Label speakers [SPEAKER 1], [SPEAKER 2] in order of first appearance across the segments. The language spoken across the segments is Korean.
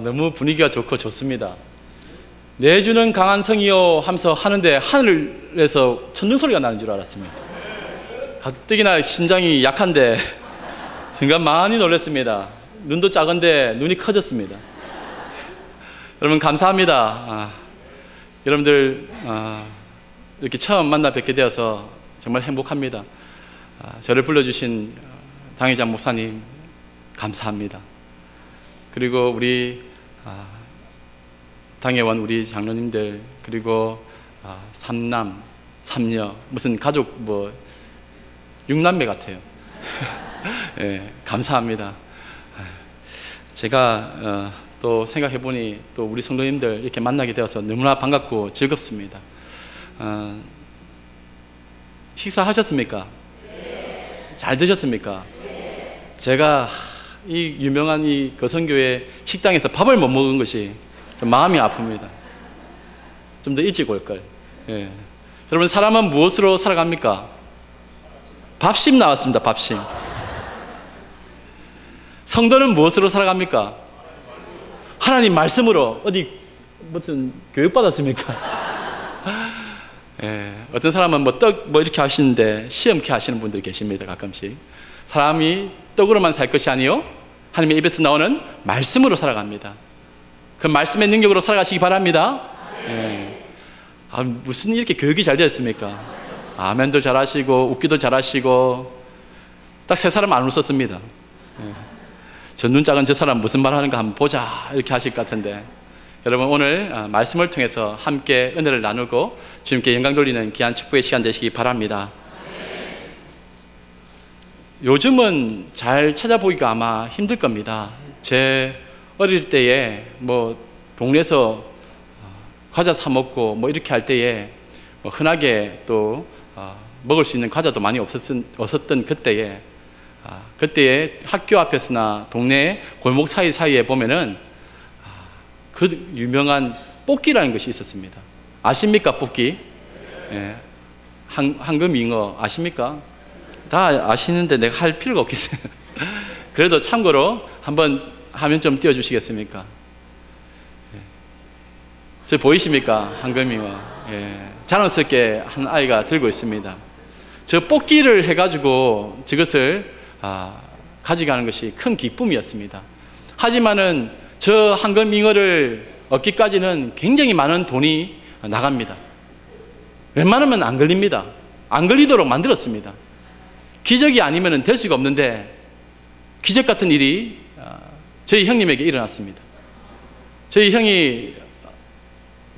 [SPEAKER 1] 너무 분위기가 좋고 좋습니다. 내주는 강한 성이요 하면서 하는데 하늘에서 천둥 소리가 나는 줄 알았습니다. 가뜩이나 심장이 약한데 순간 많이 놀랐습니다. 눈도 작은데 눈이 커졌습니다. 여러분 감사합니다. 여러분들 이렇게 처음 만나 뵙게 되어서 정말 행복합니다. 저를 불러주신 당회장 목사님 감사합니다. 그리고 우리 당회원 우리 장로님들, 그리고 삼남 삼녀, 무슨 가족 뭐 6남매 같아요. 예, 감사합니다. 제가 또 생각해 보니 또 우리 성도님들 이렇게 만나게 되어서 너무나 반갑고 즐겁습니다. 식사하셨습니까? 네. 잘 드셨습니까? 네. 제가 이 유명한 이 거성교회 식당에서 밥을 못 먹은 것이 좀 마음이 아픕니다. 좀 더 일찍 올걸. 예. 여러분, 사람은 무엇으로 살아갑니까? 밥심 나왔습니다. 밥심. 성도는 무엇으로 살아갑니까? 하나님 말씀으로. 어디 무슨 교육 받았습니까? 예. 어떤 사람은 뭐 떡 뭐 이렇게 하시는데 시험케 하시는 분들이 계십니다. 가끔씩. 사람이 떡으로만 살 것이 아니요 하나님의 입에서 나오는 말씀으로 살아갑니다. 그 말씀의 능력으로 살아가시기 바랍니다. 예. 무슨 이렇게 교육이 잘 되었습니까? 아멘도 잘하시고 웃기도 잘하시고 딱 세 사람 안 웃었습니다. 예. 저 눈 작은 저 사람 무슨 말 하는가 한번 보자 이렇게 하실 것 같은데, 여러분 오늘 말씀을 통해서 함께 은혜를 나누고 주님께 영광 돌리는 귀한 축복의 시간 되시기 바랍니다. 요즘은 잘 찾아보기가 아마 힘들 겁니다. 제 어릴 때에 뭐 동네에서 과자 사 먹고 뭐 이렇게 할 때에 흔하게 또 먹을 수 있는 과자도 많이 없었던 그때에 학교 앞에서나 동네 골목 사이사이에 보면은 그 유명한 뽑기라는 것이 있었습니다. 아십니까? 뽑기? 예. 황금잉어 아십니까? 다 아시는데 내가 할 필요가 없겠어요. 그래도 참고로 한번 화면 좀 띄워주시겠습니까? 예. 저 보이십니까? 황금잉어. 예. 자랑스럽게 한 아이가 들고 있습니다. 저 뽑기를 해가지고 저것을 가져가는 것이 큰 기쁨이었습니다. 하지만은 저 황금잉어를 얻기까지는 굉장히 많은 돈이 나갑니다. 웬만하면 안 걸립니다. 안 걸리도록 만들었습니다. 기적이 아니면 될 수가 없는데 기적 같은 일이 저희 형님에게 일어났습니다. 저희 형이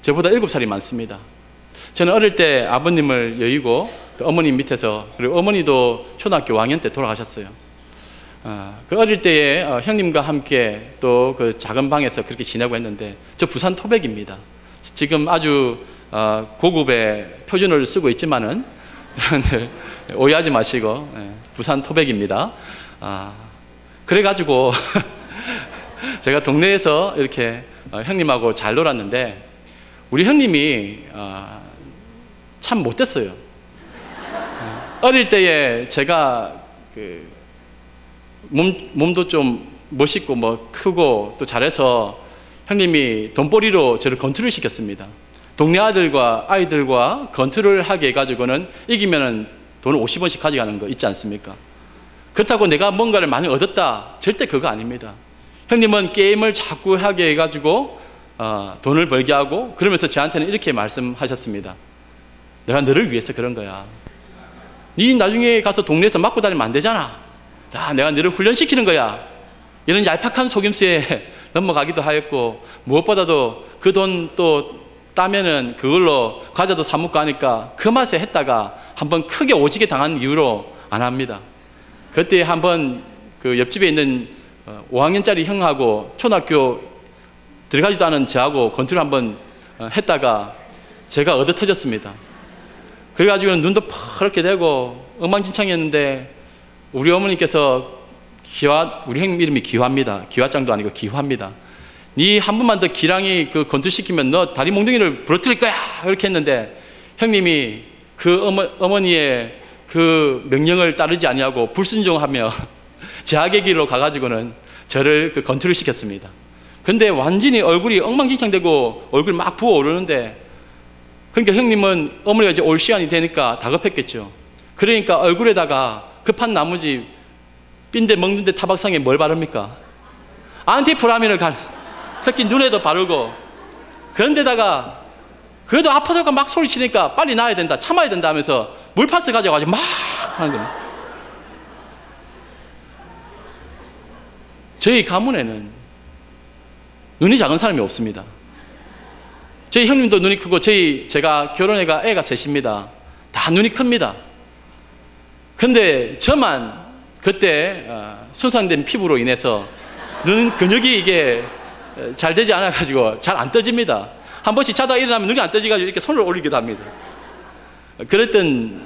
[SPEAKER 1] 저보다 7살이 많습니다. 저는 어릴 때 아버님을 여의고 어머님 밑에서, 그리고 어머니도 초등학교 5학년 때 돌아가셨어요. 그 어릴 때에 형님과 함께 또 그 작은 방에서 그렇게 지내고 했는데, 저 부산 토백입니다. 지금 아주 고급의 표준어를 쓰고 있지만은 여러분들 오해하지 마시고 부산 토백입니다. 그래가지고 제가 동네에서 이렇게 형님하고 잘 놀았는데, 우리 형님이 참 못됐어요. 어릴 때에 제가 몸도 좀 멋있고 뭐 크고 또 잘해서 형님이 돈벌이로 저를 건투를 시켰습니다. 동네 아이들과 건투를 하게 해가지고는 이기면은 돈을 50원씩 가져가는 거 있지 않습니까? 그렇다고 내가 뭔가를 많이 얻었다, 절대 그거 아닙니다. 형님은 게임을 자꾸 하게 해가지고 돈을 벌게 하고, 그러면서 저한테는 이렇게 말씀하셨습니다. 내가 너를 위해서 그런 거야. 네 나중에 가서 동네에서 맞고 다니면 안 되잖아. 내가 너를 훈련시키는 거야. 이런 얄팍한 속임수에 넘어가기도 하였고, 무엇보다도 그 돈 또 따면은 그걸로 과자도 사 먹고 하니까 그 맛에 했다가 한번 크게 오지게 당한 이후로 안 합니다. 그때 한번 그 옆집에 있는 5학년짜리 형하고 초등학교 들어가지도 않은 저하고 건투를 한번 했다가 제가 얻어 터졌습니다. 그래가지고 눈도 퍼렇게 되고 엉망진창이었는데, 우리 어머니께서 우리 형님 이름이 기화입니다. 기화장도 아니고 기화입니다. 네 한 번만 더 기랑이 그 건투시키면 너 다리 몽둥이를 부러뜨릴 거야, 그렇게 했는데, 형님이 그 어머니의 그 명령을 따르지 아니하고 불순종하며 제약의 길로 가가지고는 저를 그 건투를 시켰습니다. 근데 완전히 얼굴이 엉망진창되고 얼굴이 막 부어오르는데, 그러니까 형님은 어머니가 이제 올 시간이 되니까 다급했겠죠. 그러니까 얼굴에다가 급한 나머지 삔데 먹는데 타박상에 뭘 바릅니까? 안티프라민을 특히 눈에도 바르고, 그런데다가 그래도 아파서가 막 소리치니까 빨리 나아야 된다, 참아야 된다 하면서 물파스 가져가지고 막 하는 겁니다. 저희 가문에는 눈이 작은 사람이 없습니다. 저희 형님도 눈이 크고, 제가 결혼해가 애가 셋입니다. 다 눈이 큽니다. 근데 저만 그때 손상된 피부로 인해서 눈 근육이 이게 잘 되지 않아가지고 잘 안 떠집니다. 한 번씩 자다 일어나면 눈이 안 떠지가지고 이렇게 손을 올리기도 합니다. 그랬던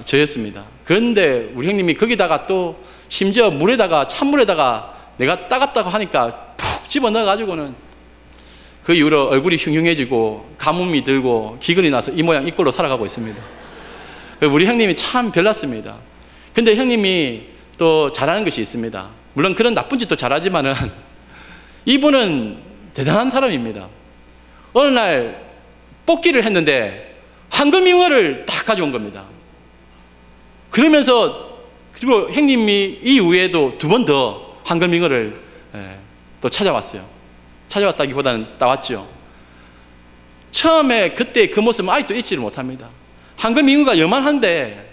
[SPEAKER 1] 저였습니다. 그런데 우리 형님이 거기다가 또 심지어 물에다가, 찬물에다가 내가 따갑다고 하니까 푹 집어넣어가지고는 그 이후로 얼굴이 흉흉해지고 가뭄이 들고 기근이 나서 이 모양 이 꼴로 살아가고 있습니다. 우리 형님이 참 별났습니다. 근데 형님이 또 잘하는 것이 있습니다. 물론 그런 나쁜 짓도 잘하지만은 이분은 대단한 사람입니다. 어느 날 뽑기를 했는데 황금잉어를 딱 가져온 겁니다. 그러면서, 그리고 형님이 이 이후에도 2번 더 황금잉어를 또 찾아왔어요. 찾아왔다기보다는 따왔죠. 처음에 그때 그 모습은 아직도 잊지를 못합니다. 황금잉어가 요만한데,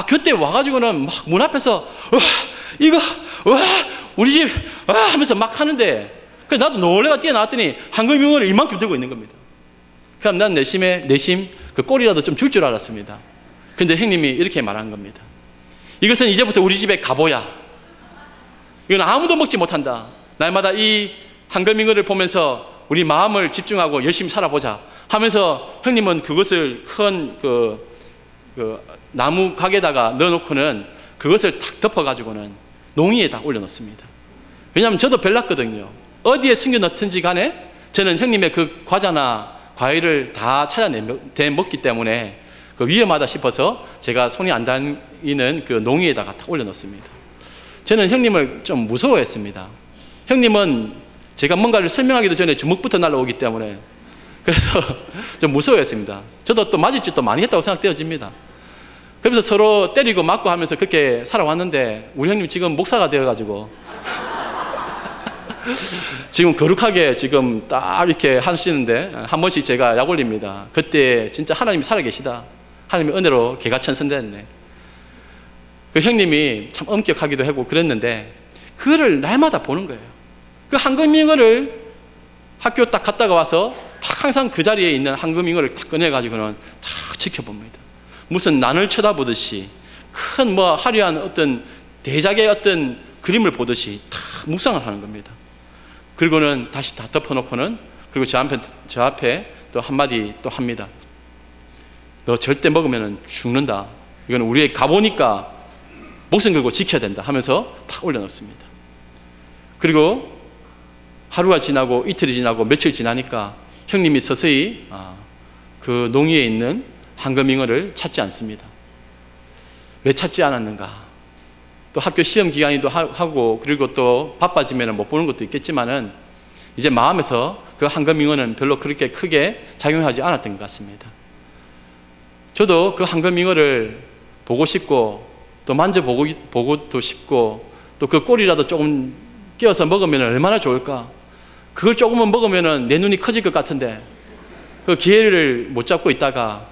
[SPEAKER 1] 그때 와가지고는 막 문 앞에서 이거 우리 집 하면서 막 하는데, 그래서 나도 놀래가 뛰어나왔더니 황금잉어를 이만큼 들고 있는 겁니다. 그럼 난 내심 그 꼴이라도 좀 줄 줄 알았습니다. 근데 형님이 이렇게 말한 겁니다. 이것은 이제부터 우리 집의 갑오야. 이건 아무도 먹지 못한다. 날마다 이 황금잉어를 보면서 우리 마음을 집중하고 열심히 살아보자 하면서, 형님은 그것을 큰 나무 가게에다가 넣어놓고는 그것을 탁 덮어가지고는 농이에다 올려놓습니다. 왜냐하면 저도 별났거든요. 어디에 숨겨놓든지 간에 저는 형님의 그 과자나 과일을 다 찾아내 먹기 때문에 그 위험하다 싶어서 제가 손이 안 닿는 그 농이에다가 탁 올려놓습니다. 저는 형님을 좀 무서워했습니다. 형님은 제가 뭔가를 설명하기도 전에 주먹부터 날라오기 때문에, 그래서 좀 무서워했습니다. 저도 또 맞을 짓도 많이 했다고 생각되어집니다. 그래서 서로 때리고 맞고 하면서 그렇게 살아왔는데, 우리 형님 지금 목사가 되어가지고 지금 거룩하게 지금 딱 이렇게 하시는데, 한 번씩 제가 약 올립니다. 그때 진짜 하나님이 살아계시다, 하나님의 은혜로 개가 천선됐네. 그 형님이 참 엄격하기도 하고 그랬는데, 그거를 날마다 보는 거예요. 그 황금잉어를 학교 딱 갔다가 와서 딱 항상 그 자리에 있는 황금잉어를 딱 꺼내가지고는 딱 지켜봅니다. 무슨 난을 쳐다보듯이, 큰 화려한 어떤 대작의 어떤 그림을 보듯이 다 묵상을 하는 겁니다. 그리고는 다시 다 덮어놓고는, 그리고 저 앞에 또 한마디 또 합니다. 너 절대 먹으면 죽는다. 이건 우리의 갑오니까 목숨 걸고 지켜야 된다 하면서 탁 올려놓습니다. 그리고 하루가 지나고 이틀이 지나고 며칠 지나니까 형님이 서서히 그 농위에 있는 황금잉어를 찾지 않습니다. 왜 찾지 않았는가? 또 학교 시험 기간이기도 하고, 그리고 또 바빠지면 못 보는 것도 있겠지만은, 이제 마음에서 그 황금잉어는 별로 그렇게 크게 작용하지 않았던 것 같습니다. 저도 그 황금잉어를 보고 싶고, 또 만져보고도 싶고, 또 그 꼬리라도 조금 끼워서 먹으면 얼마나 좋을까? 그걸 조금만 먹으면 내 눈이 커질 것 같은데, 그 기회를 못 잡고 있다가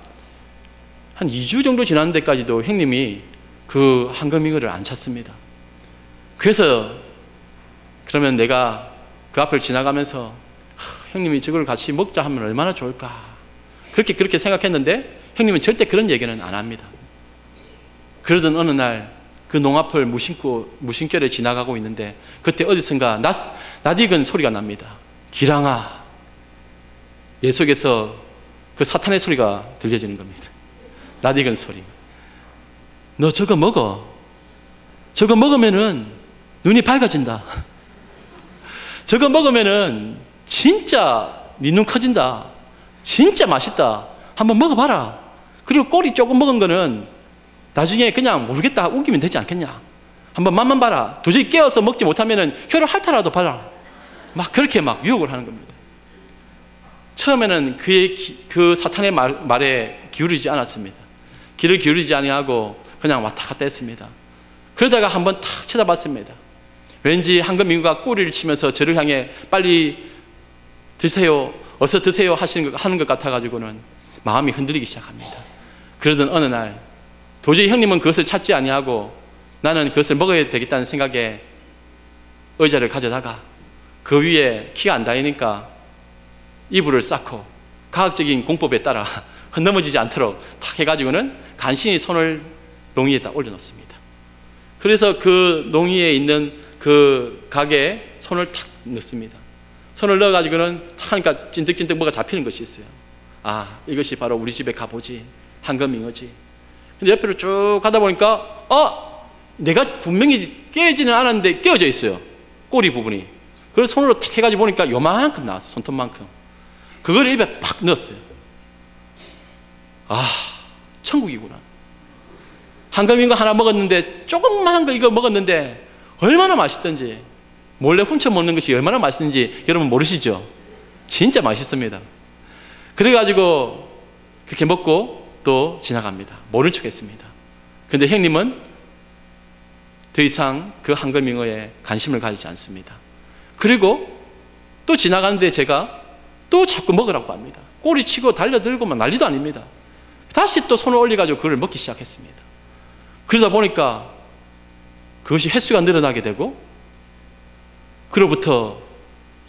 [SPEAKER 1] 한 2주 정도 지난 데까지도 형님이 그 황금잉어를 안 찾습니다. 그래서 그러면 내가 그 앞을 지나가면서 형님이 저걸 같이 먹자 하면 얼마나 좋을까, 그렇게 생각했는데, 형님은 절대 그런 얘기는 안 합니다. 그러던 어느 날 그 농앞을 무심결에 지나가고 있는데, 그때 어디선가 낯익은 소리가 납니다. 기랑아, 내 속에서 그 사탄의 소리가 들려지는 겁니다. 낯익은 소리. 너 저거 먹어. 저거 먹으면은 눈이 밝아진다. 저거 먹으면은 진짜 네 눈 커진다. 진짜 맛있다. 한번 먹어봐라. 그리고 꼬리 조금 먹은 거는 나중에 그냥 모르겠다 우기면 되지 않겠냐. 한번 맛만 봐라. 도저히 깨어서 먹지 못하면은 혀를 핥아라도 봐라. 막 그렇게 막 유혹을 하는 겁니다. 처음에는 그 사탄의 말에 기울이지 않았습니다. 귀를 기울이지 아니하고 그냥 왔다 갔다 했습니다. 그러다가 한번 탁 쳐다봤습니다. 왠지 황금민구가 꼬리를 치면서 저를 향해 빨리 드세요, 어서 드세요 하는 것 같아가지고는 마음이 흔들리기 시작합니다. 그러던 어느 날 도저히 형님은 그것을 찾지 아니하고 나는 그것을 먹어야 되겠다는 생각에 의자를 가져다가 그 위에 키가 안 닿으니까 이불을 쌓고 과학적인 공법에 따라 넘어지지 않도록 탁 해가지고는 간신히 손을 농이에다 올려놓습니다. 그래서 그 농이에 있는 그 가게에 손을 탁 넣습니다. 손을 넣어가지고는 탁 하니까 찐득찐득 뭐가 잡히는 것이 있어요. 아, 이것이 바로 우리 집의 갑오지, 황금잉어지. 근데 옆으로 쭉 가다 보니까 내가 분명히 깨지는 않았는데 깨어져 있어요. 꼬리 부분이. 그래서 손으로 탁 해가지고 보니까 요만큼 나왔어요. 손톱만큼. 그걸 입에 팍 넣었어요. 아, 천국이구나. 황금잉어 하나 먹었는데, 조금만 거 이거 먹었는데 얼마나 맛있던지, 몰래 훔쳐 먹는 것이 얼마나 맛있는지 여러분 모르시죠? 진짜 맛있습니다. 그래가지고 그렇게 먹고 또 지나갑니다. 모른 척 했습니다. 근데 형님은 더 이상 그 황금잉어에 관심을 가지지 않습니다. 그리고 또 지나가는데 제가 또 자꾸 먹으라고 합니다. 꼬리치고 달려들고 막 난리도 아닙니다. 다시 또 손을 올려가지고 그걸 먹기 시작했습니다. 그러다 보니까 그것이 횟수가 늘어나게 되고, 그로부터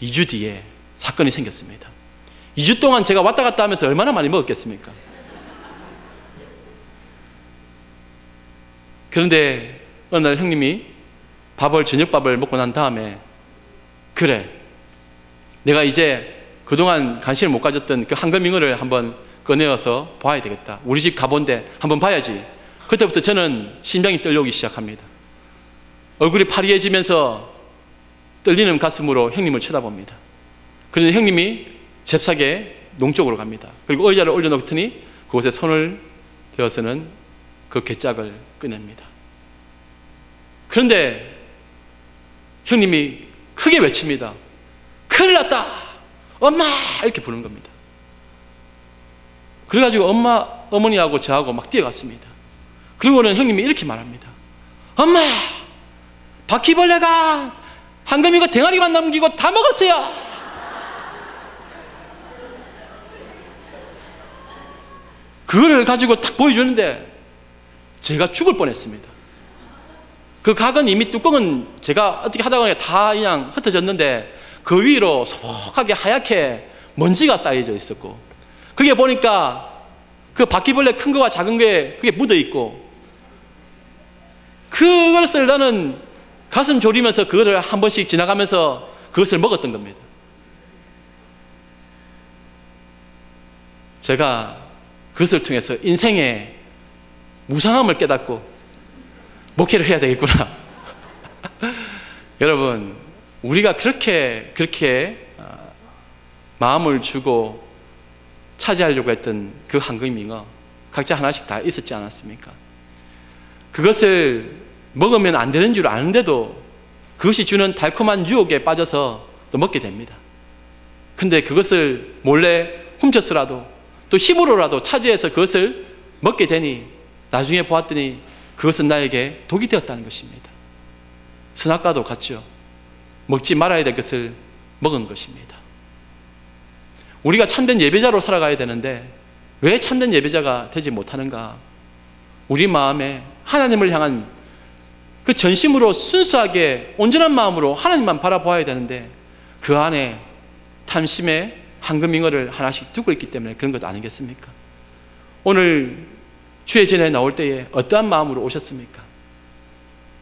[SPEAKER 1] 2주 뒤에 사건이 생겼습니다. 2주 동안 제가 왔다 갔다 하면서 얼마나 많이 먹었겠습니까? 그런데 어느 날 형님이 저녁밥을 먹고 난 다음에, 그래, 내가 이제 그동안 관심을 못 가졌던 그 황금잉어를 한번 꺼내어서 봐야 되겠다. 우리 집 가본데 한번 봐야지. 그때부터 저는 심장이 떨려오기 시작합니다. 얼굴이 파리해지면서 떨리는 가슴으로 형님을 쳐다봅니다. 그런데 형님이 잽싸게 농쪽으로 갑니다. 그리고 의자를 올려놓더니 그곳에 손을 대어서는 그 괴짝을 꺼냅니다. 그런데 형님이 크게 외칩니다. 큰일 났다! 엄마! 이렇게 부르는 겁니다. 그래가지고 어머니하고 저하고 막 뛰어갔습니다. 그리고는 형님이 이렇게 말합니다. 엄마! 바퀴벌레가 황금잉어 댕아리만 남기고 다 먹었어요! 그거를 가지고 딱 보여주는데 제가 죽을 뻔했습니다. 그 각은 이미 뚜껑은 제가 어떻게 하다가 다 그냥 흩어졌는데 그 위로 소복하게 하얗게 먼지가 쌓여져 있었고, 그게 보니까 그 바퀴벌레 큰 거와 작은 게 그게 묻어 있고, 그것을 나는 가슴 졸이면서 그거를 한 번씩 지나가면서 그것을 먹었던 겁니다. 제가 그것을 통해서 인생의 무상함을 깨닫고 목회를 해야 되겠구나. 여러분, 우리가 그렇게 마음을 주고 차지하려고 했던 그 황금잉어, 각자 하나씩 다 있었지 않았습니까? 그것을 먹으면 안 되는 줄 아는데도 그것이 주는 달콤한 유혹에 빠져서 또 먹게 됩니다. 근데 그것을 몰래 훔쳤으라도 또 힘으로라도 차지해서 그것을 먹게 되니 나중에 보았더니 그것은 나에게 독이 되었다는 것입니다. 선악과도 같죠. 먹지 말아야 될 것을 먹은 것입니다. 우리가 참된 예배자로 살아가야 되는데 왜 참된 예배자가 되지 못하는가? 우리 마음에 하나님을 향한 그 전심으로 순수하게 온전한 마음으로 하나님만 바라보아야 되는데 그 안에 탐심의 황금잉어를 하나씩 두고 있기 때문에 그런 것 아니겠습니까? 오늘 주의 전에 나올 때에 어떠한 마음으로 오셨습니까?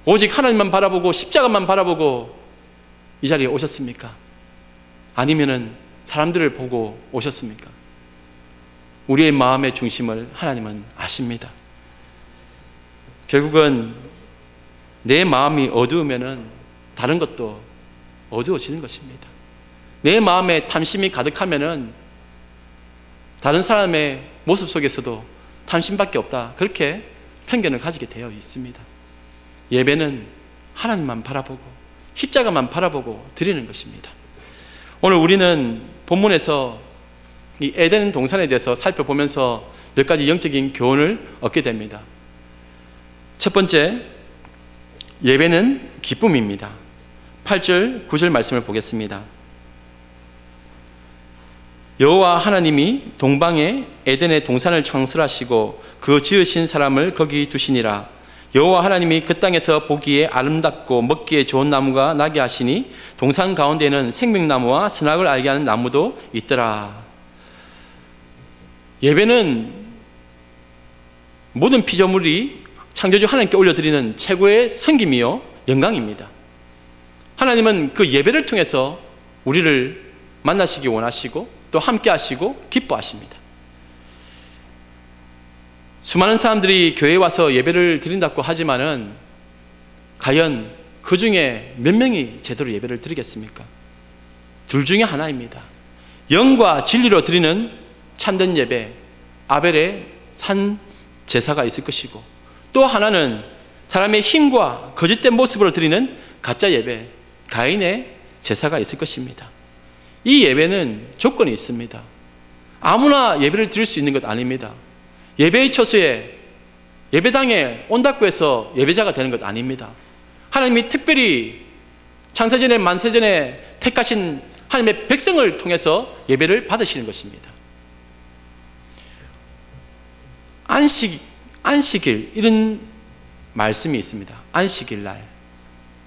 [SPEAKER 1] 오직 하나님만 바라보고 십자가만 바라보고 이 자리에 오셨습니까? 아니면은 사람들을 보고 오셨습니까? 우리의 마음의 중심을 하나님은 아십니다. 결국은 내 마음이 어두우면은 다른 것도 어두워지는 것입니다. 내 마음에 탐심이 가득하면은 다른 사람의 모습 속에서도 탐심밖에 없다, 그렇게 편견을 가지게 되어 있습니다. 예배는 하나님만 바라보고 십자가만 바라보고 드리는 것입니다. 오늘 우리는 본문에서 이 에덴 동산에 대해서 살펴보면서 몇 가지 영적인 교훈을 얻게 됩니다. 첫 번째, 예배는 기쁨입니다. 8절, 9절 말씀을 보겠습니다. 여호와 하나님이 동방에 에덴의 동산을 창설하시고 그 지으신 사람을 거기 두시니라. 여호와 하나님이 그 땅에서 보기에 아름답고 먹기에 좋은 나무가 나게 하시니 동산 가운데에는 생명나무와 선악을 알게 하는 나무도 있더라. 예배는 모든 피조물이 창조주 하나님께 올려드리는 최고의 섬김이요 영광입니다. 하나님은 그 예배를 통해서 우리를 만나시기 원하시고 또 함께 하시고 기뻐하십니다. 수많은 사람들이 교회에 와서 예배를 드린다고 하지만은 과연 그 중에 몇 명이 제대로 예배를 드리겠습니까? 둘 중에 하나입니다. 영과 진리로 드리는 참된 예배, 아벨의 산 제사가 있을 것이고, 또 하나는 사람의 힘과 거짓된 모습으로 드리는 가짜 예배, 가인의 제사가 있을 것입니다. 이 예배는 조건이 있습니다. 아무나 예배를 드릴 수 있는 것 아닙니다. 예배의 처소에 예배당에 온다고 해서 예배자가 되는 것 아닙니다. 하나님이 특별히 창세전에 만세전에 택하신 하나님의 백성을 통해서 예배를 받으시는 것입니다. 안식일 이런 말씀이 있습니다. 안식일 날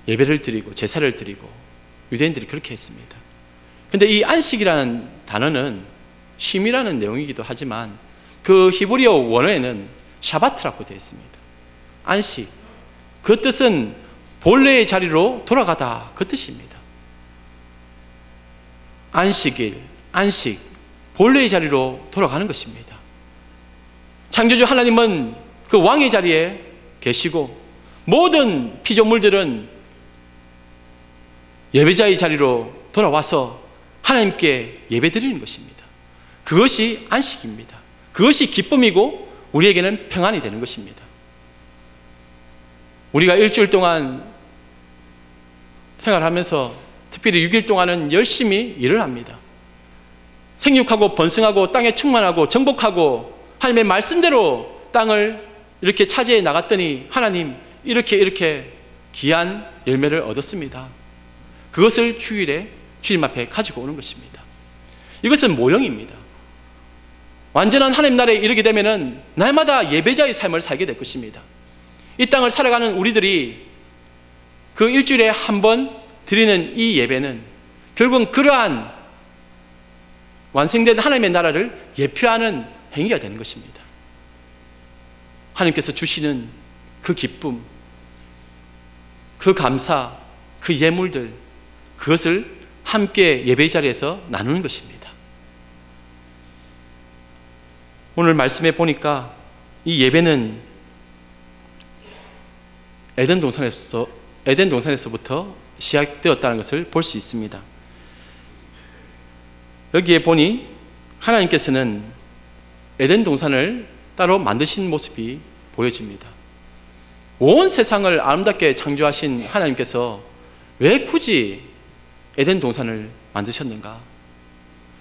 [SPEAKER 1] 예배를 드리고 제사를 드리고 유대인들이 그렇게 했습니다. 그런데 이 안식이라는 단어는 쉼이라는 내용이기도 하지만 그 히브리어 원어에는 샤바트라고 되어 있습니다. 안식, 그 뜻은 본래의 자리로 돌아가다, 그 뜻입니다. 안식일, 안식, 본래의 자리로 돌아가는 것입니다. 창조주 하나님은 그 왕의 자리에 계시고 모든 피조물들은 예배자의 자리로 돌아와서 하나님께 예배드리는 것입니다. 그것이 안식입니다. 그것이 기쁨이고 우리에게는 평안이 되는 것입니다. 우리가 일주일 동안 생활하면서 특별히 6일 동안은 열심히 일을 합니다. 생육하고 번성하고 땅에 충만하고 정복하고 하나님의 말씀대로 땅을 이렇게 차지해 나갔더니 하나님 이렇게 귀한 열매를 얻었습니다. 그것을 주일에 주님 앞에 가지고 오는 것입니다. 이것은 모형입니다. 완전한 하나님 나라에 이르게 되면은 날마다 예배자의 삶을 살게 될 것입니다. 이 땅을 살아가는 우리들이 그 일주일에 한 번 드리는 이 예배는 결국은 그러한 완성된 하나님의 나라를 예표하는 행위가 되는 것입니다. 하나님께서 주시는 그 기쁨, 그 감사, 그 예물들, 그것을 함께 예배의 자리에서 나누는 것입니다. 오늘 말씀에 보니까 이 예배는 에덴 동산에서부터 시작되었다는 것을 볼 수 있습니다. 여기에 보니 하나님께서는 에덴 동산을 따로 만드신 모습이 보여집니다. 온 세상을 아름답게 창조하신 하나님께서 왜 굳이 에덴 동산을 만드셨는가?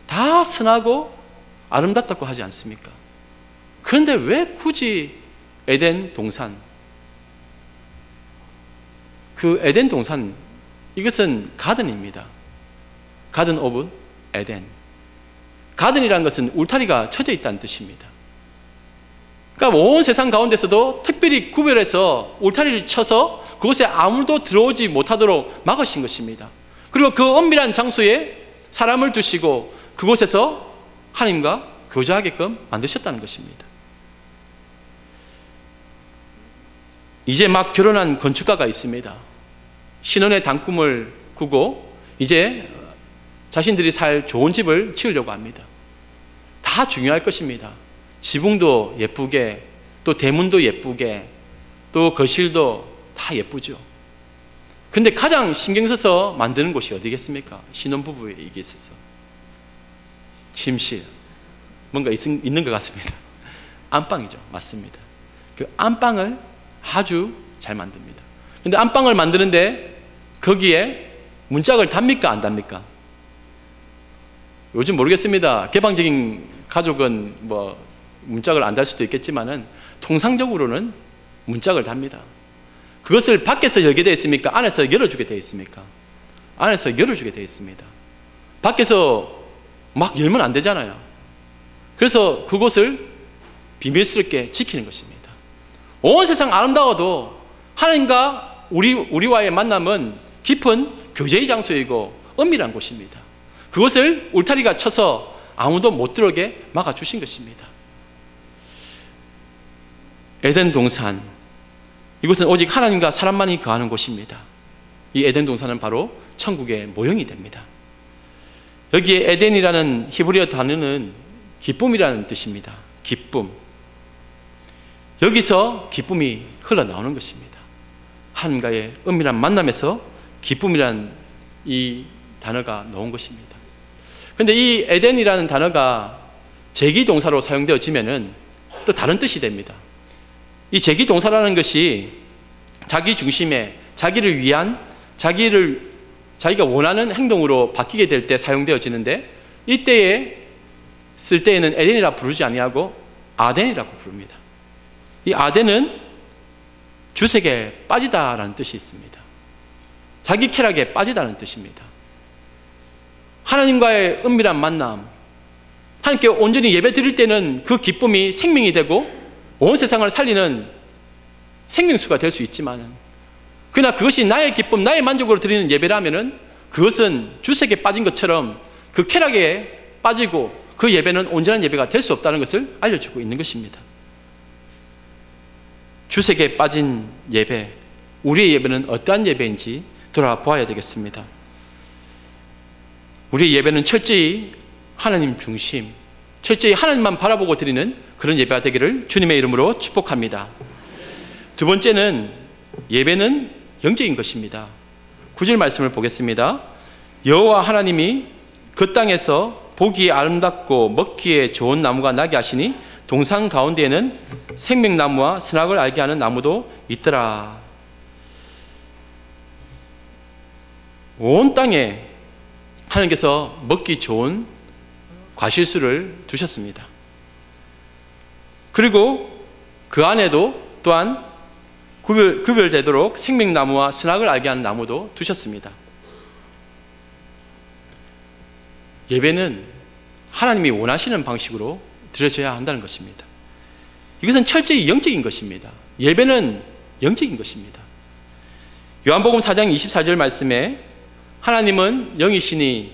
[SPEAKER 1] 다 선하고 아름답다고 하지 않습니까? 그런데 왜 굳이 에덴 동산? 그 에덴 동산, 이것은 가든입니다. 가든 오브 에덴. 가든이라는 것은 울타리가 쳐져 있다는 뜻입니다. 그러니까 온 세상 가운데서도 특별히 구별해서 울타리를 쳐서 그곳에 아무도 들어오지 못하도록 막으신 것입니다. 그리고 그 엄밀한 장소에 사람을 두시고 그곳에서 하나님과 교제하게끔 만드셨다는 것입니다. 이제 막 결혼한 건축가가 있습니다. 신혼의 단꿈을 꾸고 이제 자신들이 살 좋은 집을 지으려고 합니다. 다 중요할 것입니다. 지붕도 예쁘게, 또 대문도 예쁘게, 또 거실도 다 예쁘죠. 근데 가장 신경 써서 만드는 곳이 어디겠습니까? 신혼부부에게 있어서 침실, 뭔가 있는 것 같습니다. 안방이죠. 맞습니다. 그 안방을 아주 잘 만듭니다. 근데 안방을 만드는데 거기에 문짝을 답니까? 안 답니까? 요즘 모르겠습니다. 개방적인 가족은 뭐 문짝을 안 달 수도 있겠지만은 통상적으로는 문짝을 답니다. 그것을 밖에서 열게 되어 있습니까? 안에서 열어주게 되어 있습니까? 안에서 열어주게 되어 있습니다. 밖에서 막 열면 안 되잖아요. 그래서 그곳을 비밀스럽게 지키는 것입니다. 온 세상 아름다워도 하나님과 우리와의 만남은 깊은 교제의 장소이고 은밀한 곳입니다. 그것을 울타리가 쳐서 아무도 못 들어오게 막아주신 것입니다. 에덴 동산, 이곳은 오직 하나님과 사람만이 거하는 곳입니다. 이 에덴 동산은 바로 천국의 모형이 됩니다. 여기에 에덴이라는 히브리어 단어는 기쁨이라는 뜻입니다. 기쁨. 여기서 기쁨이 흘러나오는 것입니다. 하나님과의 은밀한 만남에서 기쁨이라는 이 단어가 나온 것입니다. 그런데 이 에덴이라는 단어가 제기동사로 사용되어지면은 또 다른 뜻이 됩니다. 이 제기동사라는 것이 자기 중심에 자기를 위한 자기가 원하는 행동으로 바뀌게 될 때 사용되어지는데, 이때에 쓸 때에는 에덴이라 부르지 아니하고 아덴이라고 부릅니다. 이 아덴은 주색에 빠지다라는 뜻이 있습니다. 자기 쾌락에 빠지다는 뜻입니다. 하나님과의 은밀한 만남, 하나님께 온전히 예배 드릴 때는 그 기쁨이 생명이 되고 온 세상을 살리는 생명수가 될 수 있지만, 그러나 그것이 나의 기쁨, 나의 만족으로 드리는 예배라면은 그것은 주색에 빠진 것처럼 그 쾌락에 빠지고 그 예배는 온전한 예배가 될 수 없다는 것을 알려주고 있는 것입니다. 주색에 빠진 예배, 우리의 예배는 어떠한 예배인지 돌아보아야 되겠습니다. 우리의 예배는 철저히 하나님 중심, 철저히 하나님만 바라보고 드리는 그런 예배가 되기를 주님의 이름으로 축복합니다. 두 번째는 예배는 영적인 것입니다. 9절 말씀을 보겠습니다. 여호와 하나님이 그 땅에서 보기에 아름답고 먹기에 좋은 나무가 나게 하시니 동산 가운데에는 생명나무와 선악을 알게 하는 나무도 있더라. 온 땅에 하나님께서 먹기 좋은 과실수를 두셨습니다. 그리고 그 안에도 또한 구별되도록 생명나무와 선악을 알게 하는 나무도 두셨습니다. 예배는 하나님이 원하시는 방식으로 드려져야 한다는 것입니다. 이것은 철저히 영적인 것입니다. 예배는 영적인 것입니다. 요한복음 4장 24절 말씀에 하나님은 영이시니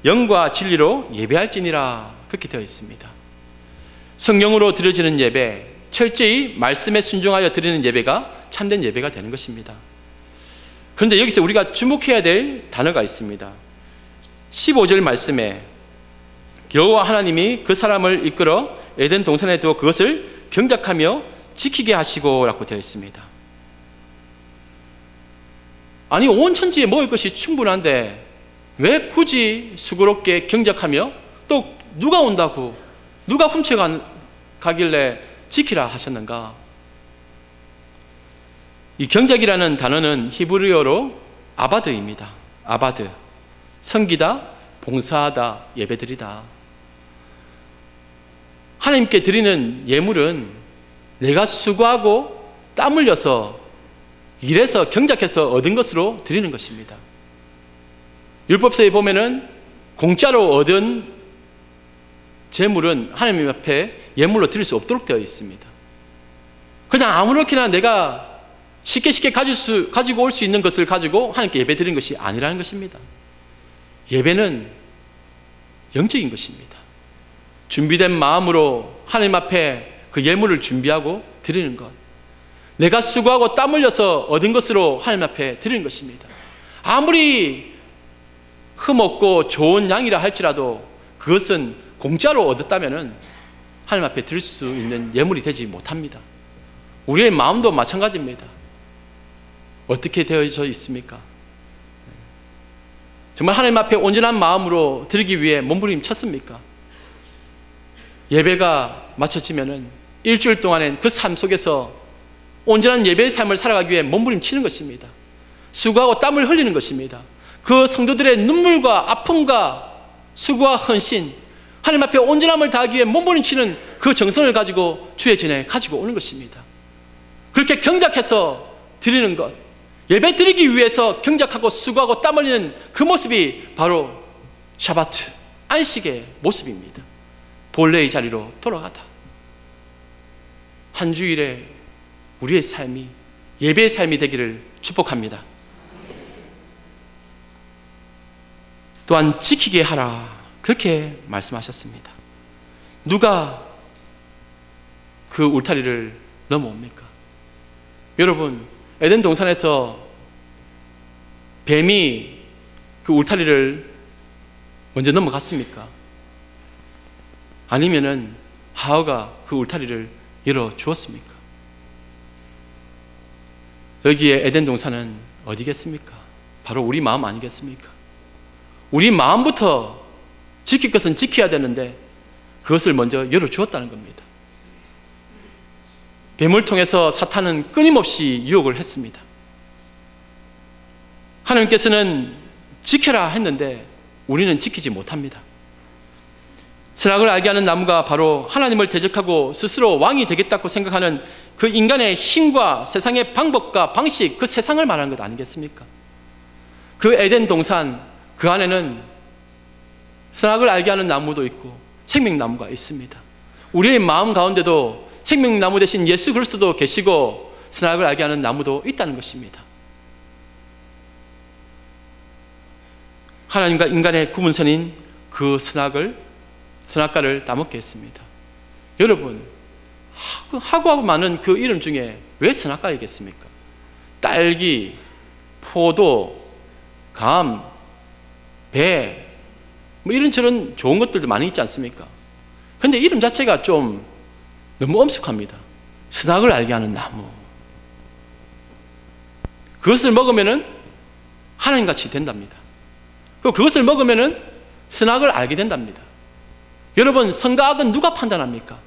[SPEAKER 1] 영과 진리로 예배할지니라, 그렇게 되어 있습니다. 성령으로 드려지는 예배, 철저히 말씀에 순종하여 드리는 예배가 참된 예배가 되는 것입니다. 그런데 여기서 우리가 주목해야 될 단어가 있습니다. 15절 말씀에 여호와 하나님이 그 사람을 이끌어 에덴 동산에 두어 그것을 경작하며 지키게 하시고 라고 되어 있습니다. 아니, 온 천지에 먹을 것이 충분한데 왜 굳이 수고롭게 경작하며, 또 누가 온다고, 누가 훔쳐가길래 지키라 하셨는가? 이 경작이라는 단어는 히브리어로 아바드입니다. 아바드. 섬기다, 봉사하다, 예배드리다. 하나님께 드리는 예물은 내가 수고하고 땀 흘려서 일해서 경작해서 얻은 것으로 드리는 것입니다. 율법서에 보면은 공짜로 얻은 재물은 하나님 앞에 예물로 드릴 수 없도록 되어 있습니다. 그냥 아무렇게나 내가 쉽게 가지고 올 수 있는 것을 가지고 하나님께 예배 드리는 것이 아니라는 것입니다. 예배는 영적인 것입니다. 준비된 마음으로 하나님 앞에 그 예물을 준비하고 드리는 것, 내가 수고하고 땀 흘려서 얻은 것으로 하나님 앞에 드리는 것입니다. 아무리 흠없고 좋은 양이라 할지라도 그것은 공짜로 얻었다면 하나님 앞에 드릴 수 있는 예물이 되지 못합니다. 우리의 마음도 마찬가지입니다. 어떻게 되어져 있습니까? 정말 하나님 앞에 온전한 마음으로 드리기 위해 몸부림쳤습니까? 예배가 마쳐지면은 일주일 동안엔 그 삶 속에서 온전한 예배의 삶을 살아가기 위해 몸부림치는 것입니다. 수고하고 땀을 흘리는 것입니다. 그 성도들의 눈물과 아픔과 수고와 헌신, 하나님 앞에 온전함을 다하기 위해 몸부림치는 그 정성을 가지고 주의 전에 가지고 오는 것입니다. 그렇게 경작해서 드리는 것, 예배 드리기 위해서 경작하고 수고하고 땀 흘리는 그 모습이 바로 샤바트, 안식의 모습입니다. 본래의 자리로 돌아가다. 한 주일에 우리의 삶이 예배의 삶이 되기를 축복합니다. 또한 지키게 하라, 그렇게 말씀하셨습니다. 누가 그 울타리를 넘어옵니까? 여러분, 에덴 동산에서 뱀이 그 울타리를 먼저 넘어갔습니까? 아니면은 하와가 그 울타리를 열어 주었습니까? 여기에 에덴 동산은 어디겠습니까? 바로 우리 마음 아니겠습니까? 우리 마음부터 지킬 것은 지켜야 되는데 그것을 먼저 열어 주었다는 겁니다. 뱀을 통해서 사탄은 끊임없이 유혹을 했습니다. 하나님께서는 지켜라 했는데 우리는 지키지 못합니다. 선악을 알게 하는 나무가 바로 하나님을 대적하고 스스로 왕이 되겠다고 생각하는 그 인간의 힘과 세상의 방법과 방식, 그 세상을 말하는 것 아니겠습니까? 그 에덴 동산, 그 안에는 선악을 알게 하는 나무도 있고 생명나무가 있습니다. 우리의 마음 가운데도 생명나무 대신 예수 그리스도도 계시고 선악을 알게 하는 나무도 있다는 것입니다. 하나님과 인간의 구분선인 그 선악과를 따먹게 했습니다. 여러분, 하고 많은 그 이름 중에 왜 선악과이겠습니까? 딸기, 포도, 감, 배, 뭐 이런저런 좋은 것들도 많이 있지 않습니까? 그런데 이름 자체가 좀 너무 엄숙합니다. 선악을 알게 하는 나무. 그것을 먹으면은 하나님같이 된답니다. 그리고 그것을 먹으면은 선악을 알게 된답니다. 여러분, 선과 악은 누가 판단합니까?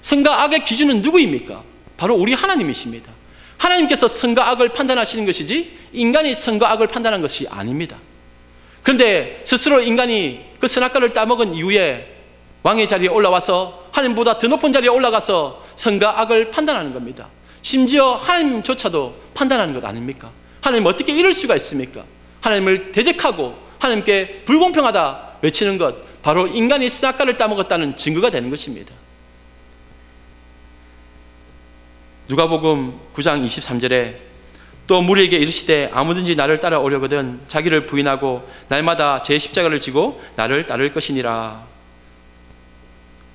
[SPEAKER 1] 선과 악의 기준은 누구입니까? 바로 우리 하나님이십니다. 하나님께서 선과 악을 판단하시는 것이지 인간이 선과 악을 판단한 것이 아닙니다. 그런데 스스로 인간이 그 선악과를 따먹은 이후에 왕의 자리에 올라와서 하나님보다 더 높은 자리에 올라가서 선과 악을 판단하는 겁니다. 심지어 하나님조차도 판단하는 것 아닙니까? 하나님 어떻게 이럴 수가 있습니까? 하나님을 대적하고 하나님께 불공평하다 외치는 것, 바로 인간이 선악과를 따먹었다는 증거가 되는 것입니다. 누가복음 9장 23절에 또 무리에게 이르시되 아무든지 나를 따라오려거든 자기를 부인하고 날마다 제 십자가를 지고 나를 따를 것이니라.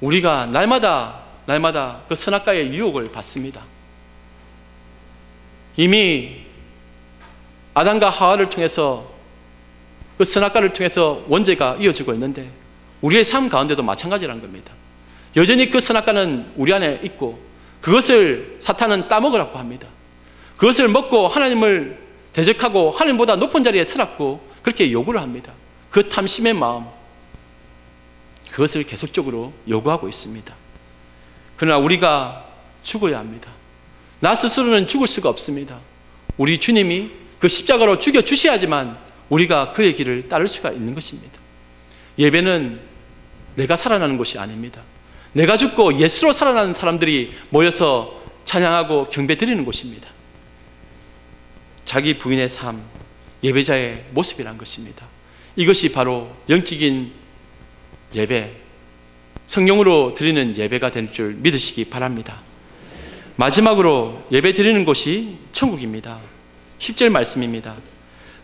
[SPEAKER 1] 우리가 날마다 그 선악과의 유혹을 받습니다. 이미 아담과 하와를 통해서 그 선악과를 통해서 원죄가 이어지고 있는데 우리의 삶 가운데도 마찬가지라는 겁니다. 여전히 그 선악과는 우리 안에 있고 그것을 사탄은 따먹으라고 합니다. 그것을 먹고 하나님을 대적하고 하나님보다 높은 자리에 서라고 그렇게 요구를 합니다. 그 탐심의 마음, 그것을 계속적으로 요구하고 있습니다. 그러나 우리가 죽어야 합니다. 나 스스로는 죽을 수가 없습니다. 우리 주님이 그 십자가로 죽여주셔야지만 우리가 그의 길을 따를 수가 있는 것입니다. 예배는 내가 살아나는 것이 아닙니다. 내가 죽고 예수로 살아나는 사람들이 모여서 찬양하고 경배 드리는 곳입니다. 자기 부인의 삶, 예배자의 모습이란 것입니다. 이것이 바로 영적인 예배, 성령으로 드리는 예배가 될 줄 믿으시기 바랍니다. 마지막으로 예배 드리는 곳이 천국입니다. 10절 말씀입니다.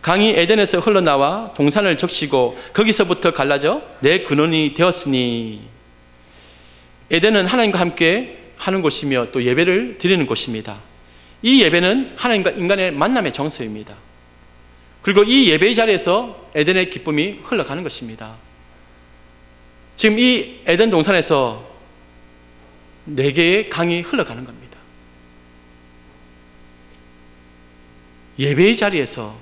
[SPEAKER 1] 강이 에덴에서 흘러나와 동산을 적시고 거기서부터 갈라져 내 근원이 되었으니. 에덴은 하나님과 함께 하는 곳이며 또 예배를 드리는 곳입니다. 이 예배는 하나님과 인간의 만남의 장소입니다. 그리고 이 예배의 자리에서 에덴의 기쁨이 흘러가는 것입니다. 지금 이 에덴 동산에서 4개의 강이 흘러가는 겁니다. 예배의 자리에서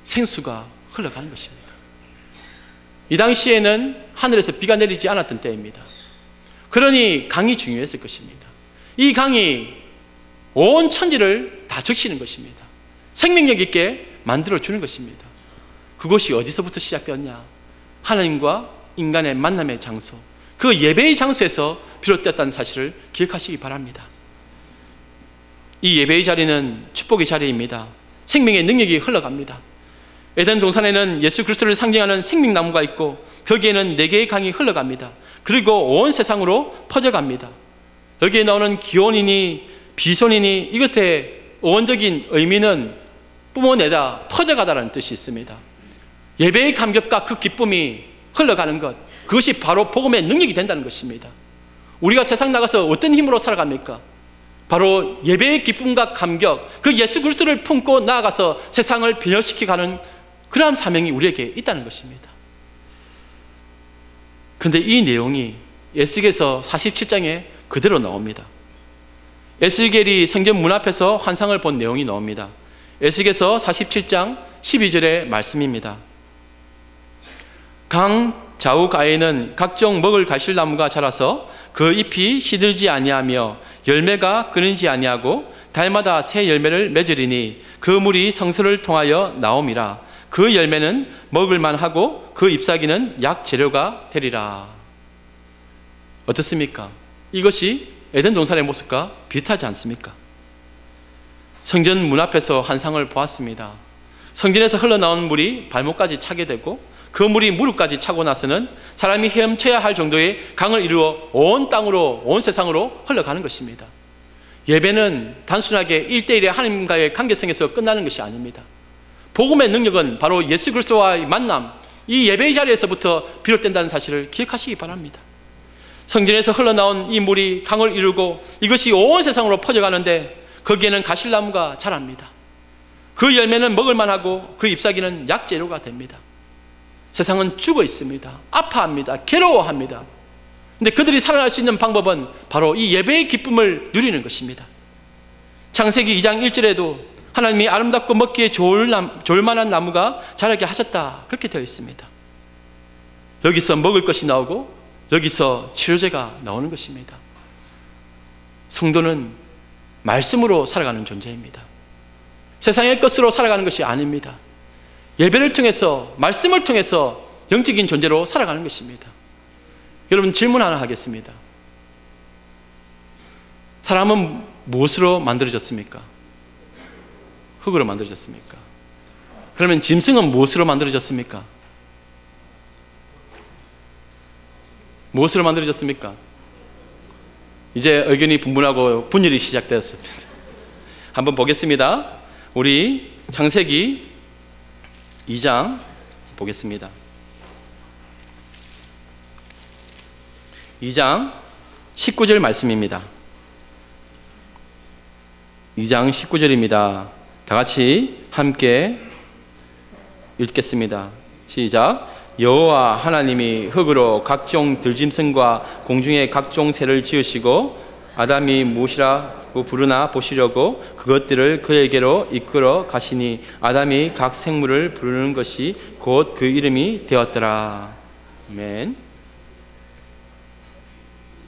[SPEAKER 1] 생수가 흘러가는 것입니다. 이 당시에는 하늘에서 비가 내리지 않았던 때입니다. 그러니 강이 중요했을 것입니다. 이 강이 온 천지를 다 적시는 것입니다. 생명력 있게 만들어주는 것입니다. 그것이 어디서부터 시작되었냐? 하나님과 인간의 만남의 장소, 그 예배의 장소에서 비롯되었다는 사실을 기억하시기 바랍니다. 이 예배의 자리는 축복의 자리입니다. 생명의 능력이 흘러갑니다. 에덴 동산에는 예수 그리스도를 상징하는 생명나무가 있고 거기에는 4개의 강이 흘러갑니다. 그리고 온 세상으로 퍼져갑니다. 여기에 나오는 기온이니 비손이니 이것의 원적인 의미는 뿜어내다 퍼져가다라는 뜻이 있습니다. 예배의 감격과 그 기쁨이 흘러가는 것, 그것이 바로 복음의 능력이 된다는 것입니다. 우리가 세상 나가서 어떤 힘으로 살아갑니까? 바로 예배의 기쁨과 감격, 그 예수 그리스도를 품고 나아가서 세상을 변혁시켜가는 그러한 사명이 우리에게 있다는 것입니다. 그런데 이 내용이 에스겔서 47장에 그대로 나옵니다. 에스겔이 성전 문 앞에서 환상을 본 내용이 나옵니다. 에스겔서 47장 12절의 말씀입니다. 강 좌우가에는 각종 먹을 가실나무가 자라서 그 잎이 시들지 아니하며 열매가 끊이지 아니하고 달마다 새 열매를 맺으리니 그 물이 성소를 통하여 나옴이라. 그 열매는 먹을만하고 그 잎사귀는 약 재료가 되리라. 어떻습니까? 이것이 에덴 동산의 모습과 비슷하지 않습니까? 성전 문 앞에서 환상을 보았습니다. 성전에서 흘러나온 물이 발목까지 차게 되고 그 물이 무릎까지 차고 나서는 사람이 헤엄쳐야 할 정도의 강을 이루어 온 땅으로, 온 세상으로 흘러가는 것입니다. 예배는 단순하게 1대1의 하나님과의 관계성에서 끝나는 것이 아닙니다. 복음의 능력은 바로 예수 그리스도와의 만남, 이 예배의 자리에서부터 비롯된다는 사실을 기억하시기 바랍니다. 성전에서 흘러나온 이 물이 강을 이루고 이것이 온 세상으로 퍼져가는데 거기에는 가실나무가 자랍니다. 그 열매는 먹을만하고 그 잎사귀는 약재료가 됩니다. 세상은 죽어 있습니다. 아파합니다. 괴로워합니다. 근데 그들이 살아날 수 있는 방법은 바로 이 예배의 기쁨을 누리는 것입니다. 창세기 2장 1절에도 하나님이 아름답고 먹기에 좋을 만한 나무가 자라게 하셨다, 그렇게 되어 있습니다. 여기서 먹을 것이 나오고 여기서 치료제가 나오는 것입니다. 성도는 말씀으로 살아가는 존재입니다. 세상의 것으로 살아가는 것이 아닙니다. 예배를 통해서, 말씀을 통해서 영적인 존재로 살아가는 것입니다. 여러분, 질문 하나 하겠습니다. 사람은 무엇으로 만들어졌습니까? 흙으로 만들어졌습니까? 그러면 짐승은 무엇으로 만들어졌습니까? 무엇으로 만들어졌습니까? 이제 의견이 분분하고 분열이 시작되었습니다. 한번 보겠습니다. 우리 창세기 2장 보겠습니다. 2장 19절 말씀입니다. 2장 19절입니다. 다 같이 함께 읽겠습니다. 시작. 여호와 하나님이 흙으로 각종 들짐승과 공중의 각종 새를 지으시고 아담이 무엇이라고 부르나 보시려고 그것들을 그에게로 이끌어 가시니 아담이 각 생물을 부르는 것이 곧 그 이름이 되었더라. 아멘.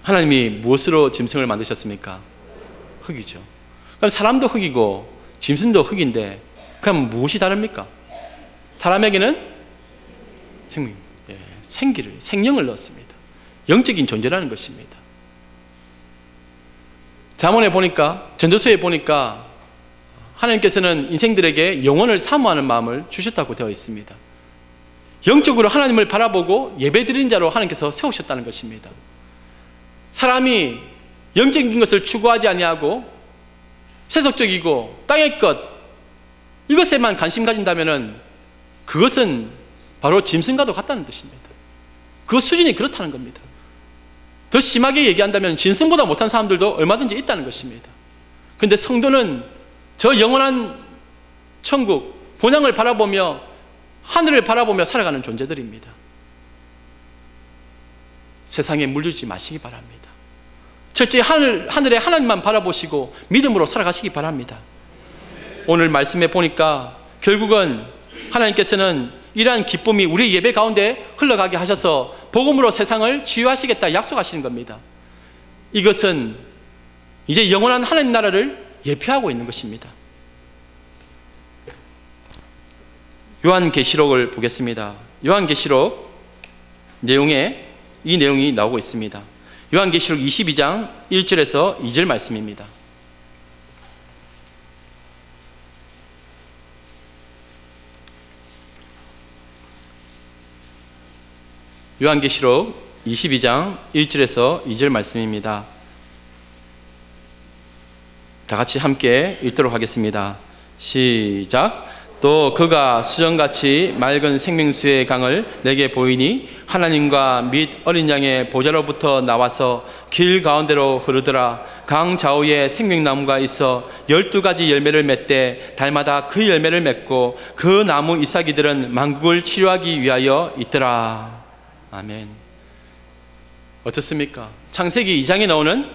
[SPEAKER 1] 하나님이 무엇으로 짐승을 만드셨습니까? 흙이죠. 그럼 사람도 흙이고 짐승도 흙인데 그럼 무엇이 다릅니까? 사람에게는 생명을 넣었습니다. 영적인 존재라는 것입니다. 잠언에 보니까, 전도서에 보니까 하나님께서는 인생들에게 영혼을 사모하는 마음을 주셨다고 되어 있습니다. 영적으로 하나님을 바라보고 예배드리는 자로 하나님께서 세우셨다는 것입니다. 사람이 영적인 것을 추구하지 아니하고 세속적이고 땅의 것, 이것에만 관심 가진다면 그것은 바로 짐승과도 같다는 뜻입니다. 그 수준이 그렇다는 겁니다. 더 심하게 얘기한다면 짐승보다 못한 사람들도 얼마든지 있다는 것입니다. 그런데 성도는 저 영원한 천국, 본향을 바라보며 하늘을 바라보며 살아가는 존재들입니다. 세상에 물들지 마시기 바랍니다. 철저히 하늘의 하나님만 바라보시고 믿음으로 살아가시기 바랍니다. 오늘 말씀에 보니까 결국은 하나님께서는 이러한 기쁨이 우리 예배 가운데 흘러가게 하셔서 복음으로 세상을 치유하시겠다 약속하시는 겁니다. 이것은 이제 영원한 하나님 나라를 예표하고 있는 것입니다. 요한계시록을 보겠습니다. 요한계시록 이 내용이 나오고 있습니다. 요한계시록 22장 1절에서 2절 말씀입니다. 요한계시록 22장 1절에서 2절 말씀입니다. 다 같이 함께 읽도록 하겠습니다. 시작. 또 그가 수정같이 맑은 생명수의 강을 내게 보이니 하나님과 및 어린 양의 보좌로부터 나와서 길 가운데로 흐르더라. 강 좌우에 생명나무가 있어 12가지 열매를 맺되 달마다 그 열매를 맺고 그 나무 잎사귀들은 만국을 치료하기 위하여 있더라. 아멘. 어떻습니까? 창세기 2장에 나오는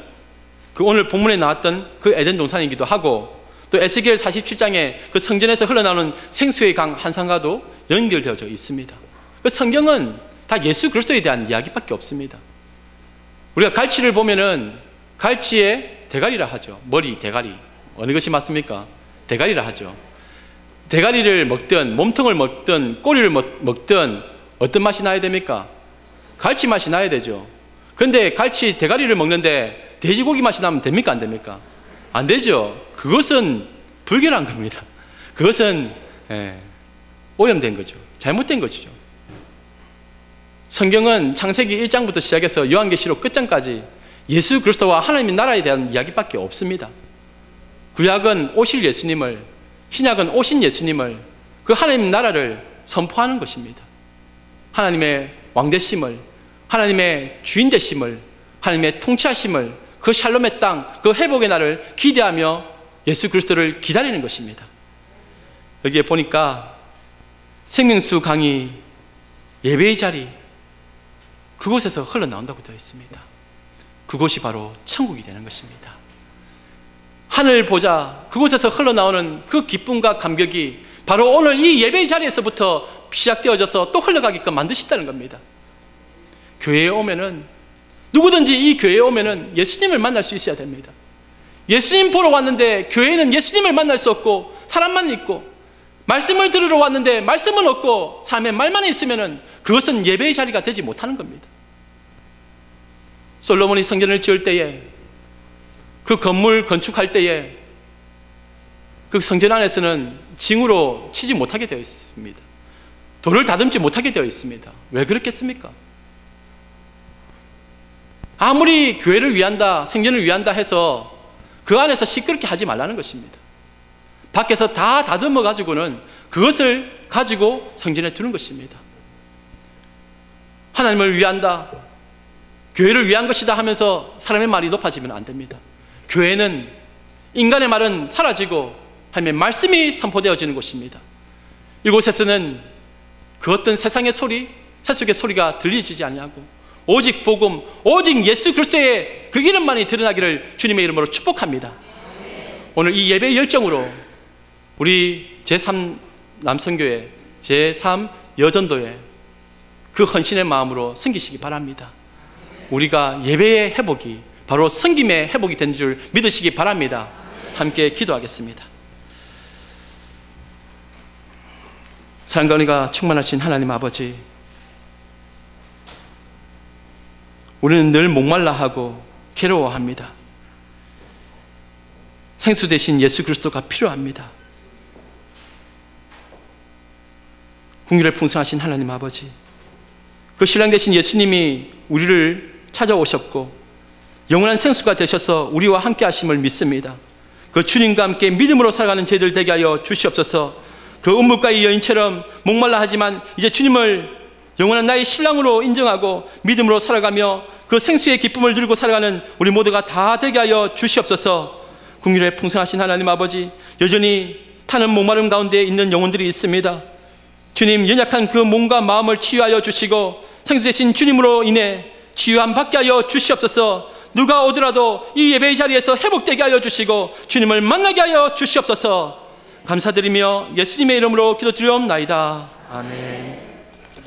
[SPEAKER 1] 그 오늘 본문에 나왔던 그 에덴 동산이기도 하고, 또 에스겔 47장에 그 성전에서 흘러나오는 생수의 강 한상과도 연결되어져 있습니다. 그 성경은 다 예수 그리스도에 대한 이야기밖에 없습니다. 우리가 갈치를 보면은 갈치의 대가리라 하죠. 머리, 대가리. 어느 것이 맞습니까? 대가리라 하죠. 대가리를 먹든 몸통을 먹든 꼬리를 먹든 어떤 맛이 나야 됩니까? 갈치 맛이 나야 되죠. 그런데 갈치 대가리를 먹는데 돼지고기 맛이 나면 됩니까? 안 됩니까? 안 되죠. 그것은 불결한 겁니다. 그것은 오염된 거죠. 잘못된 거죠. 성경은 창세기 1장부터 시작해서 요한계시록 끝장까지 예수 그리스도와 하나님의 나라에 대한 이야기밖에 없습니다. 구약은 오실 예수님을, 신약은 오신 예수님을, 그 하나님의 나라를 선포하는 것입니다. 하나님의 왕되심을, 하나님의 주인 되심을, 하나님의 통치하심을, 그 샬롬의 땅, 그 회복의 날을 기대하며 예수 그리스도를 기다리는 것입니다. 여기에 보니까 생명수 강이 예배의 자리, 그곳에서 흘러나온다고 되어 있습니다. 그곳이 바로 천국이 되는 것입니다. 하늘 보자, 그곳에서 흘러나오는 그 기쁨과 감격이 바로 오늘 이 예배의 자리에서부터 시작되어져서 또 흘러가게끔 만드신다는 겁니다. 교회에 오면은, 누구든지 이 교회에 오면은 예수님을 만날 수 있어야 됩니다. 예수님 보러 왔는데 교회는 예수님을 만날 수 없고 사람만 있고, 말씀을 들으러 왔는데 말씀은 없고 삶의 말만 있으면은 그것은 예배의 자리가 되지 못하는 겁니다. 솔로몬이 성전을 지을 때에, 그 건물 건축할 때에 그 성전 안에서는 징으로 치지 못하게 되어 있습니다. 돌을 다듬지 못하게 되어 있습니다. 왜 그렇겠습니까? 아무리 교회를 위한다, 성전을 위한다 해서 그 안에서 시끄럽게 하지 말라는 것입니다. 밖에서 다 다듬어 가지고는 그것을 가지고 성전에 두는 것입니다. 하나님을 위한다, 교회를 위한 것이다 하면서 사람의 말이 높아지면 안 됩니다. 교회는 인간의 말은 사라지고 하나님의 말씀이 선포되어지는 곳입니다. 이곳에서는 그 어떤 세상의 소리, 세속의 소리가 들리지 아니하고 오직 복음, 오직 예수 그리스도의 그 이름만이 드러나기를 주님의 이름으로 축복합니다. 오늘 이 예배의 열정으로 우리 제3남성교회, 제3여전도회 그 헌신의 마음으로 섬기시기 바랍니다. 우리가 예배의 회복이 바로 섬김의 회복이 된 줄 믿으시기 바랍니다. 함께 기도하겠습니다. 사랑과 은혜가 충만하신 하나님 아버지, 우리는 늘 목말라 하고 괴로워합니다. 생수 대신 예수 그리스도가 필요합니다. 긍휼에 풍성하신 하나님 아버지, 그 신랑 되신 예수님이 우리를 찾아오셨고 영원한 생수가 되셔서 우리와 함께 하심을 믿습니다. 그 주님과 함께 믿음으로 살아가는 저희들 되게 하여 주시옵소서. 그 음묵가의 여인처럼 목말라 하지만 이제 주님을 영원한 나의 신랑으로 인정하고 믿음으로 살아가며 그 생수의 기쁨을 누리고 살아가는 우리 모두가 다 되게 하여 주시옵소서. 긍휼에 풍성하신 하나님 아버지, 여전히 타는 목마름 가운데 있는 영혼들이 있습니다. 주님, 연약한 그 몸과 마음을 치유하여 주시고 생수 되신 주님으로 인해 치유함 받게 하여 주시옵소서. 누가 오더라도 이 예배의 자리에서 회복되게 하여 주시고 주님을 만나게 하여 주시옵소서. 감사드리며 예수님의 이름으로 기도드리옵나이다. 아멘.